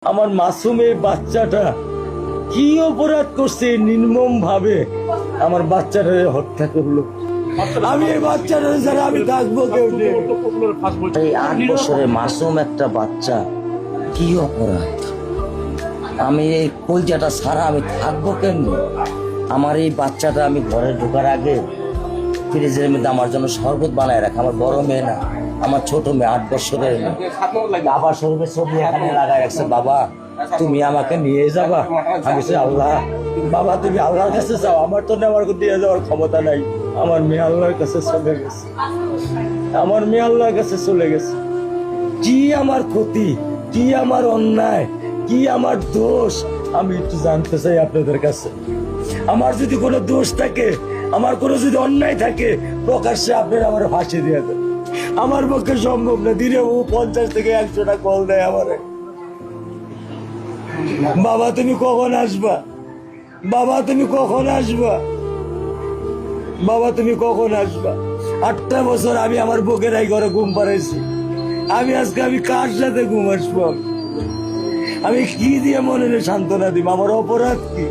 আমার মাসুম এই বাচ্চাটা কি অপরাধ করছে নির্মম ভাবে আমার বাচ্চাটা হত্যা করলো। আমি এই বাচ্চাটা ছাড়া আমি থাকবো কেমনে? এই 8 বছরের মাসুম একটা বাচ্চা কি অপরাধ? আমি এই কলজাটা ছাড়া আমি থাকবো কেমনে? আমার এই বাচ্চাটা আমি ঘরে ঢোকার আগে ফ্রিজের মধ্যে আমার জন্য শরবত বানায় রাখে। আমার বড় মেয়ে না, আমার ছোট মেয়ে 8 বছরের মেয়ে। বাবা শরবতের ছবি এখানে লাগায় রাখছে, বাবা তুমি আমাকে নিয়ে যাবা। আমি বলছি আল্লাহ, বাবা তুমি আল্লাহর কাছে যাও, আমার তো নেওয়ার দিয়ে যাওয়ার ক্ষমতা নাই। আমার মেয়ে আল্লাহর কাছে চলে গেছে, আমার মেয়ে আল্লাহর কাছে চলে গেছে। কি আমার ক্ষতি, কি আমার অন্যায়, কি আমার দোষ, আমি একটু জানতে চাই আপনাদের কাছে। আমার যদি কোনো দোষ থাকে, আমার কোনো যদি অন্যায় থাকে, প্রকাশ্যে আপনারা আমার ফাঁসি দিয়ে দেন। আমার পক্ষে সম্ভব না। দিনে ও 50 থেকে 100টা কল দেয় আমারে, বাবা তুমি কখন আসবা, বাবা তুমি কখন আসবা, বাবা তুমি কখন আসবা। 8টা বছর আমি আমার বুকের এই ঘরে ঘুম পাড়াইছি। আমি আজকে আমি কার সাথে ঘুম আসবো? আমি কি দিয়ে মনে সান্ত্বনা দিব? আমার অপরাধ কি?